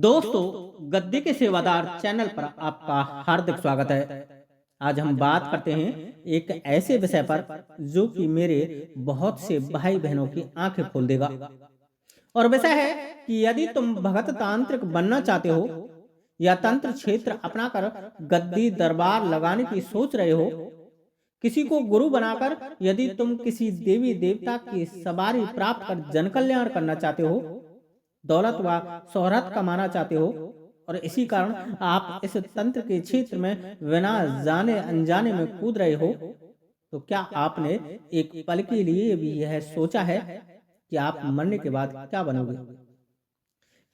दोस्तों, गद्दी के सेवादार चैनल पर आपका हार्दिक स्वागत है। आज हम बात करते हैं एक ऐसे विषय पर जो कि मेरे बहुत से भाई बहनों की आंखें खोल देगा। और विषय है कि यदि तुम भगत तांत्रिक बनना चाहते हो या तंत्र क्षेत्र अपनाकर गद्दी दरबार लगाने की सोच रहे हो, किसी को गुरु बनाकर यदि तुम किसी देवी देवता की सवारी प्राप्त कर जन कल्याण करना चाहते हो, दौलत व शोहरत कमाना चाहते हो और इसी कारण आप इस तंत्र के क्षेत्र में बिना जाने अनजाने में कूद रहे हो, तो क्या आपने एक पल के लिए भी यह सोचा है कि आप मरने के बाद क्या बनोगे?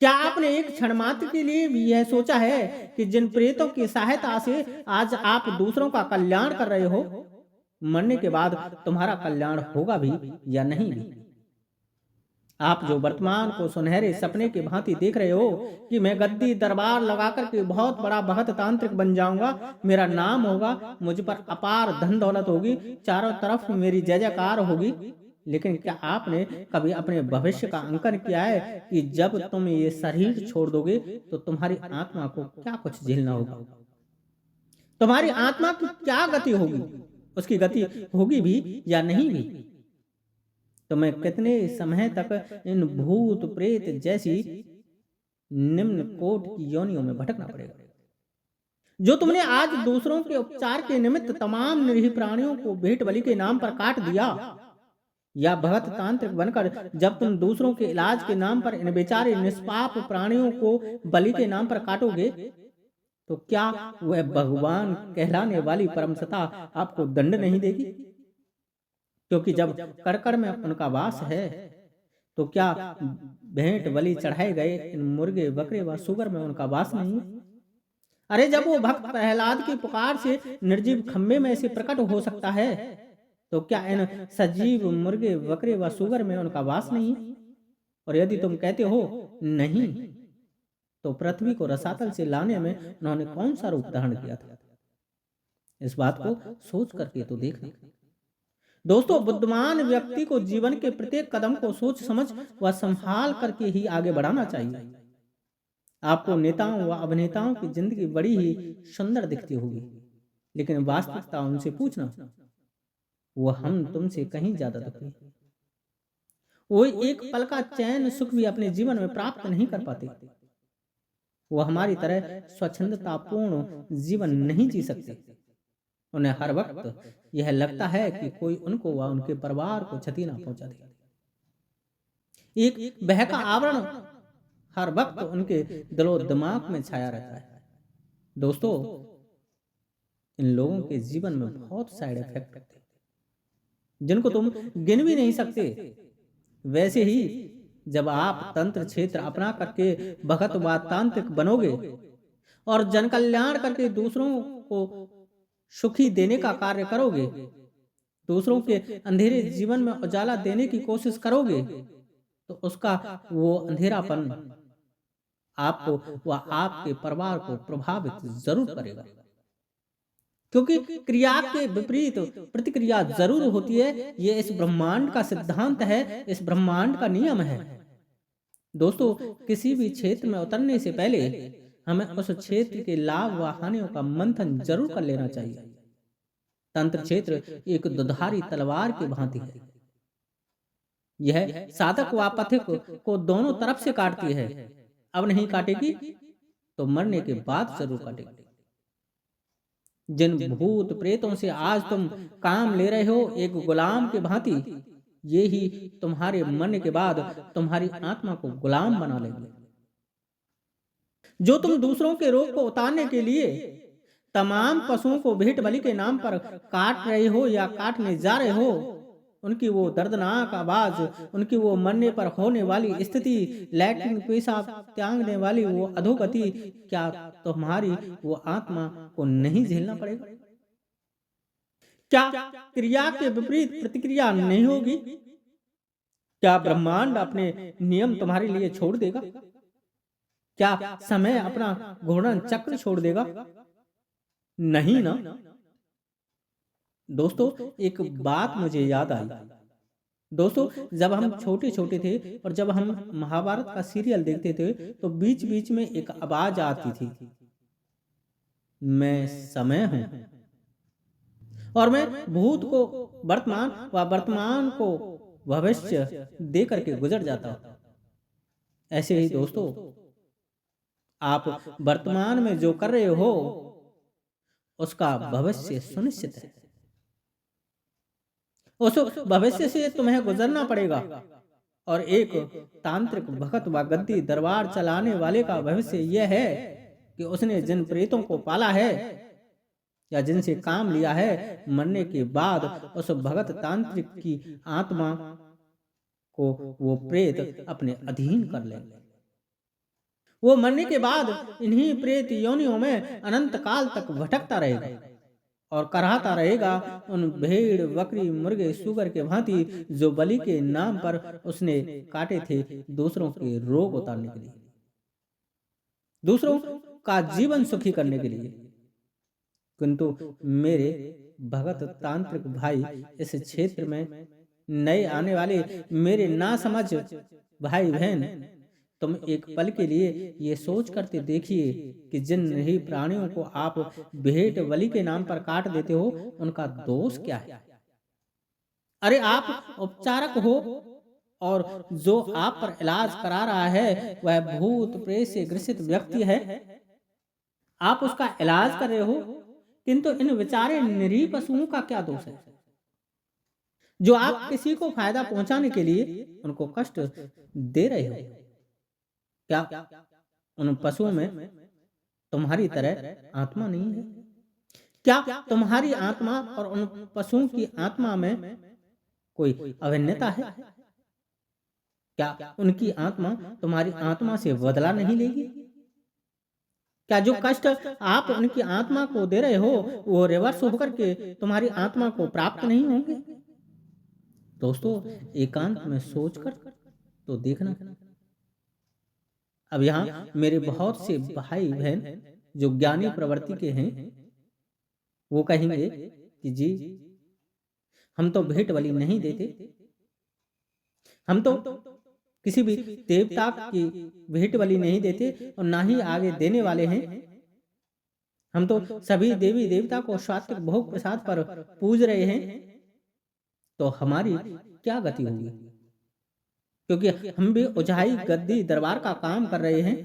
क्या आपने एक क्षण मात्र के लिए भी यह सोचा है कि जिन प्रेतों की सहायता से आज आप दूसरों का कल्याण कर रहे हो, मरने के बाद तुम्हारा कल्याण होगा भी या नहीं भी? आप जो वर्तमान को सुनहरे सपने की भांति देख रहे हो कि मैं गद्दी दरबार लगाकर के बहुत बड़ा भगत तांत्रिक बन जाऊंगा, मेरा नाम होगा, मुझ पर अपार धन दौलत होगी, चारों तरफ मेरी जय जयकार होगी। लेकिन क्या आपने कभी अपने भविष्य का अंकन किया है कि जब तुम ये शरीर छोड़ दोगे तो तुम्हारी आत्मा को क्या कुछ झेलना होगा? तुम्हारी आत्मा की क्या गति होगी? उसकी गति होगी भी या नहीं भी? तुम्हें कितने समय तक इन भूत प्रेत जैसी निम्न कोट की योनियों में भटकना पड़ेगा? जो तुमने आज दूसरों के उपचार के निमित्त तमाम निरीह प्राणियों को भेंट बलि के नाम पर काट दिया, या भगत तांत्रिक बनकर जब तुम दूसरों के इलाज के नाम पर इन बेचारे निष्पाप प्राणियों को बलि के नाम पर काटोगे, तो क्या वह भगवान कहलाने वाली परमसत्ता आपको दंड नहीं देगी? क्योंकि जब कड़कड़ में उनका वास है, तो क्या भेंट बलि चढ़ाए गए इन मुर्गे बकरे व सुगर में उनका वास नहीं है? अरे जब वो भक्त प्रहलाद की पुकार से निर्जीव खम्भे में से प्रकट हो सकता है, तो क्या इन सजीव मुर्गे बकरे व सुगर में उनका वास नहीं है? और यदि तुम कहते हो नहीं, तो पृथ्वी को रसातल से लाने में उन्होंने कौन सा रूप धारण किया था? इस बात को सोच करके तो देखना। दोस्तों, बुद्धिमान व्यक्ति को जीवन के प्रत्येक कदम को सोच समझ व संभाल करके ही आगे बढ़ाना चाहिए। आपको नेताओं व अभिनेताओं की जिंदगी बड़ी ही सुंदर दिखती होगी, लेकिन वास्तविकता उनसे पूछना, वो हम तुमसे कहीं ज्यादा दुखी हैं। वो एक पल का चैन सुख भी अपने जीवन में प्राप्त नहीं कर पाते। वो हमारी तरह स्वच्छंदतापूर्ण जीवन नहीं जी सकते। उन्हें हर वक्त यह लगता है कि कोई उनको व उनके परिवार को क्षति ना पहुंचा दे। एक भय का आवरण हर वक्त उनके दिलो दिमाग में छाया रहता है। दोस्तों, इन लोगों के जीवन में बहुत साइड इफेक्ट होते हैं जिनको तुम गिन भी नहीं सकते। वैसे ही जब आप तंत्र क्षेत्र अपना करके भगत व तांत्रिक बनोगे और जन कल्याण करके दूसरों को सुखी देने का कार्य करोगे, दूसरों के अंधेरे जीवन में उजाला देने की कोशिश करोगे, तो उसका वो अंधेरापन आपको व आपके परिवार को प्रभावित जरूर करेगा। क्योंकि क्रिया के विपरीत प्रतिक्रिया जरूर होती है। ये इस ब्रह्मांड का सिद्धांत है, इस ब्रह्मांड का नियम है। दोस्तों, किसी भी क्षेत्र में उतरने से पहले हमें उस क्षेत्र के लाभ व हानियों का मंथन जरूर कर लेना चाहिए। तंत्र क्षेत्र एक दुधारी तलवार की भांति है। यह साधक व पथिक को दोनों तरफ से काटती है। अब नहीं काटेगी तो मरने के बाद जरूर काटेगी। जिन भूत प्रेतों से आज तुम काम ले रहे हो एक गुलाम के भांति, ये ही तुम्हारे मरने के बाद तुम्हारी आत्मा को गुलाम बना लेंगे। जो तुम दूसरों के रोग को उतारने के लिए तमाम पशुओं को भेंट बलि के नाम पर काट रहे हो या काटने जा रहे हो, उनकी वो दर्दनाक आवाज, उनकी वो मरने पर होने वाली स्थिति, लैट्रिन पेशाब त्यागने वाली वो अधोगति, क्या तुम्हारी वो आत्मा को नहीं झेलना पड़ेगा? क्या क्रिया के विपरीत प्रतिक्रिया नहीं होगी? क्या ब्रह्मांड अपने नियम तुम्हारे लिए छोड़ देगा? क्या समय अपना घूर्णन चक्र छोड़ देगा? नहीं ना। दोस्तों, एक बात मुझे याद आई। दोस्तों, जब हम छोटे-छोटे थे और जब हम महाभारत का सीरियल देखते थे, तो बीच-बीच में एक आवाज़ आती थी, मैं समय हूँ और मैं भूत को वर्तमान व वर्तमान को भविष्य दे करके गुज़र जाता हूँ। ऐसे ही दोस्तों, आप वर्तमान में जो कर रहे हो, उसका भविष्य सुनिश्चित है। उस भविष्य से तुम्हें गुजरना पड़ेगा और एक तांत्रिक भगत व गद्दी दरबार चलाने वाले का भविष्य यह है कि उसने जिन प्रेतों को पाला है या जिनसे काम लिया है, मरने के बाद उस भगत तांत्रिक की आत्मा को वो प्रेत अपने अधीन कर लेंगे। वो मरने के बाद इन्हीं प्रेत योनियों में अनंत काल तक भटकता रहेगा और कराहता रहेगा उन भेड़, बकरी, मुर्गे, सूगर के भांति जो बलि के नाम पर उसने काटे थे, दूसरों के रोग उतारने के लिए, दूसरों का जीवन सुखी करने के लिए। किंतु मेरे भगत तांत्रिक भाई, इस क्षेत्र में नए आने वाले मेरे ना समझ भाई बहन, तुम एक पल के लिए ये सोच करते देखिए कि जिन ही प्राणियों को आप भेंट बलि के नाम पर काट देते हो, उनका दोष क्या है? अरे, आप उपचारक हो और जो आप पर इलाज करा रहा है वह भूत प्रेत से ग्रसित व्यक्ति है। आप उसका इलाज कर रहे हो, किंतु इन बेचारे निरीह पशुओं का क्या दोष है जो आप किसी को फायदा पहुंचाने के लिए उनको कष्ट दे रहे हो? क्या उन पशुओं में तुम्हारी तरह आत्मा नहीं है? क्या तुम्हारी आत्मा और उन पशुओं की आत्मा में कोई अभिन्नता है? क्या उनकी आत्मा तुम्हारी आत्मा से बदला नहीं लेगी? क्या जो कष्ट आप उनकी आत्मा को दे रहे हो, वो रिवर्स होकर के तुम्हारी आत्मा को प्राप्त नहीं होंगे? दोस्तों, एकांत में सोचकर तो देखना। अब यहाँ मेरे बहुत से भाई बहन जो ज्ञानी प्रवृत्ति के हैं, वो कहेंगे कि जी, हम तो भेंट बलि नहीं देते, हम तो किसी भी देवता की भेंट बलि नहीं देते और ना ही आगे देने वाले हैं। हम तो सभी देवी देवता को सात्विक भोग प्रसाद पर पूज रहे हैं। तो हमारी क्या गति होगी? क्योंकि हम भी उजाई गद्दी दरबार का काम कर रहे हैं।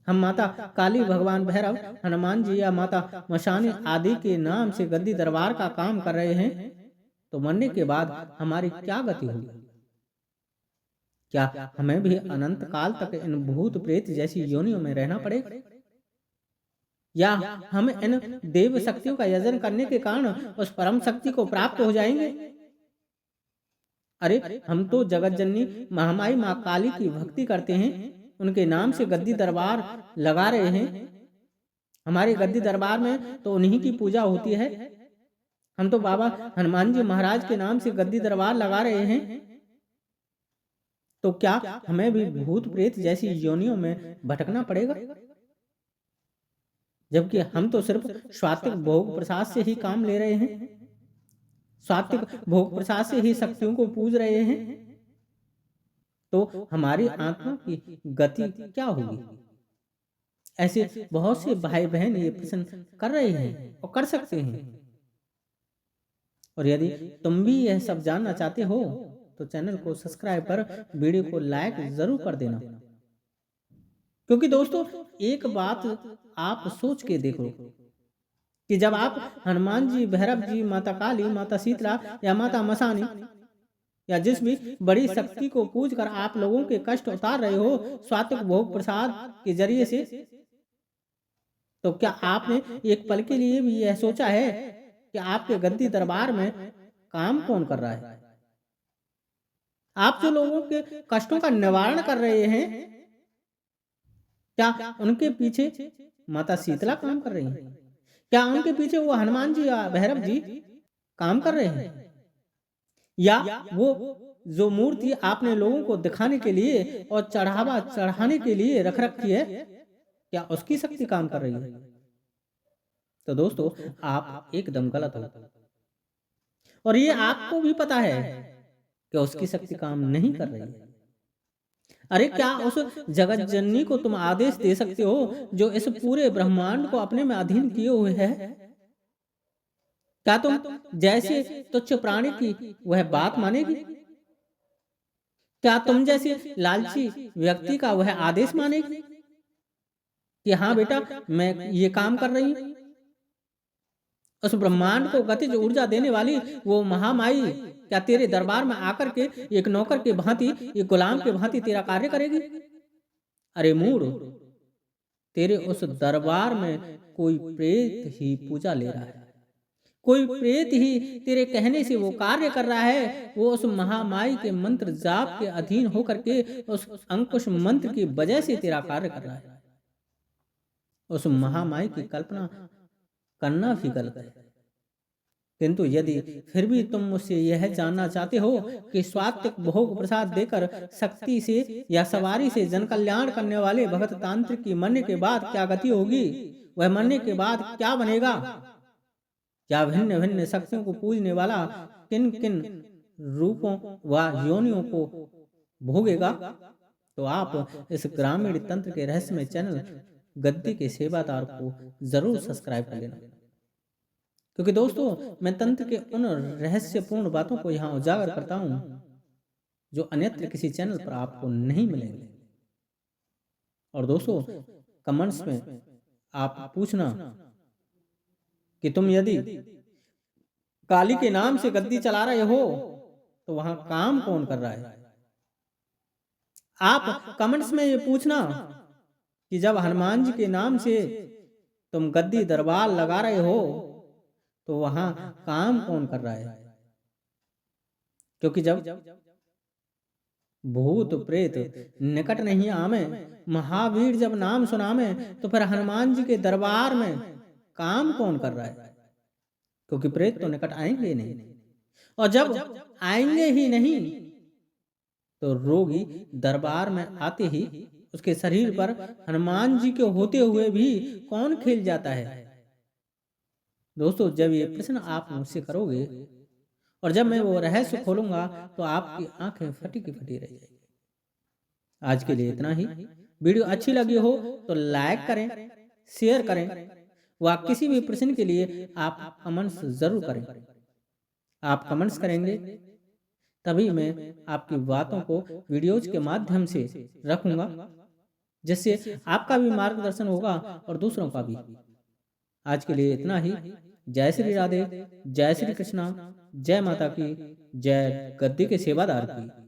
हम माता काली, भगवान भैरव, हनुमान जी या माता मशानी आदि के नाम से गद्दी दरबार का काम कर रहे हैं। तो मरने के बाद हमारी क्या गति होगी? क्या हमें भी अनंत काल तक इन भूत प्रेत जैसी योनियों में रहना पड़ेगा, या हम इन देव शक्तियों का यजन करने के कारण उस परम शक्ति को प्राप्त हो जाएंगे? अरे, हम तो जगत जननी महामाई माँ काली की भक्ति करते हैं, उनके नाम से गद्दी दरबार लगा रहे हैं। हमारे गद्दी दरबार में तो उन्हीं की पूजा होती है। हम तो बाबा हनुमान जी महाराज के नाम से गद्दी दरबार लगा रहे हैं। तो क्या हमें भी भूत प्रेत जैसी योनियों में भटकना पड़ेगा? जबकि हम तो सिर्फ सात्विक भोग प्रसाद से ही काम ले रहे हैं, सात्विक भोग प्रसाद से ही शक्तियों को पूज रहे हैं। तो हमारी आत्मा की गति क्या होगी? ऐसे बहुत से भाई बहन ये प्रश्न कर रहे हैं और कर सकते हैं। और यदि तुम भी यह सब जानना चाहते हो तो चैनल को सब्सक्राइब कर वीडियो को लाइक जरूर कर देना। क्योंकि दोस्तों, एक बात आप सोच के देखो कि जब आप हनुमान जी, भैरव जी, माता काली, माता शीतला या माता मसानी या जिस भी बड़ी शक्ति को पूज कर आप लोगों के कष्ट उतार रहे हो सात्विक भोग प्रसाद के जरिए से, तो क्या आपने एक पल के लिए भी यह सोचा है कि आपके गद्दी दरबार में काम कौन कर रहा है? आप जो लोगों के कष्टों का निवारण कर रहे हैं, क्या उनके पीछे माता शीतला काम कर रही हैं? क्या उनके पीछे वो हनुमान जी या भैरव जी काम कर रहे हैं? या वो जो मूर्ति आपने लोगों को दिखाने के लिए और चढ़ावा चढ़ाने के लिए रख रखी है, क्या उसकी शक्ति काम कर रही है? तो दोस्तों, आप एकदम गलत हो और ये आपको भी पता है। क्या उसकी शक्ति काम नहीं कर रही है? अरे क्या उस जगत जननी को तुम आदेश दे सकते हो जो इस पूरे ब्रह्मांड को अपने में अधीन किए हुए है? क्या तुम जैसे तुच्छ प्राणी की वह बात मानेगी? क्या तुम जैसे लालची व्यक्ति का वह आदेश मानेगी कि हाँ बेटा मैं ये काम कर रही हूं? उस ब्रह्मांड को गतिज ऊर्जा देने वाली वो महामाई क्या तेरे दरबार में आकर के एक नौकर के भांति, एक गुलाम के भांति तेरा कार्य करेगी? अरे मूढ़, तेरे उस दरबार में कोई प्रेत ही पूजा ले रहा है, कोई प्रेत ही तेरे कहने से वो कार्य कर रहा है। वो उस महामाई के मंत्र जाप के अधीन होकर के उस अंकुश मंत्र की वजह से तेरा कार्य कर रहा है। उस महामाई की कल्पना करना भी गलत है। किंतु यदि फिर भी तुम मुझसे यह जानना चाहते हो कि स्वात्विक भोग प्रसाद देकर शक्ति से या सवारी से जन कल्याण करने वाले भगत तांत्रिक की मरने के बाद क्या गति होगी, वह मरने के बाद क्या बनेगा, क्या भिन्न भिन्न शक्तियों को पूजने वाला किन किन रूपों व योनियों को भोगेगा, तो आप इस ग्रामीण तंत्र के रहस्यमय चैनल गद्दी के सेवादार को जरूर सब्सक्राइब कर लेना। क्योंकि दोस्तों मैं तंत्र के उन रहस्यपूर्ण बातों को यहाँ उजागर करता हूँ जो अन्यत्र किसी चैनल पर आपको नहीं मिलेंगे। और दोस्तों कमेंट्स में आप पूछना कि तुम यदि काली के नाम से गद्दी चला रहे हो तो वहां काम कौन कर रहा है? आप कमेंट्स में ये पूछना कि जब हनुमान जी के नाम से तुम गद्दी दरबार लगा रहे हो तो वहां काम कौन कर रहा है? क्योंकि जब भूत प्रेत निकट नहीं आवे, महावीर जब नाम सुनावे, तो फिर हनुमान जी के दरबार में काम कौन कर रहा है? क्योंकि प्रेत तो निकट आएंगे नहीं, और जब आएंगे ही नहीं तो रोगी दरबार में आते ही उसके शरीर पर हनुमान जी के होते हुए भी कौन खेल जाता है? दोस्तों जब ये प्रश्न आप मुझसे करोगे और जब मैं वो रहस्य खोलूंगा तो आपकी आंखें फटी की फटी रह जाएगी। आज के लिए इतना ही। वीडियो अच्छी लगी हो तो लाइक करें, शेयर करें, व किसी भी प्रश्न के लिए आप कमेंट्स जरूर करें। आप कमेंट्स करेंगे तभी मैं आपकी बातों को वीडियोज के माध्यम से रखूंगा, जिससे आपका भी मार्गदर्शन होगा और दूसरों का भी। आज के लिए इतना ही। जय श्री राधे, जय श्री कृष्णा, जय माता की, जय गद्दी के सेवादार की।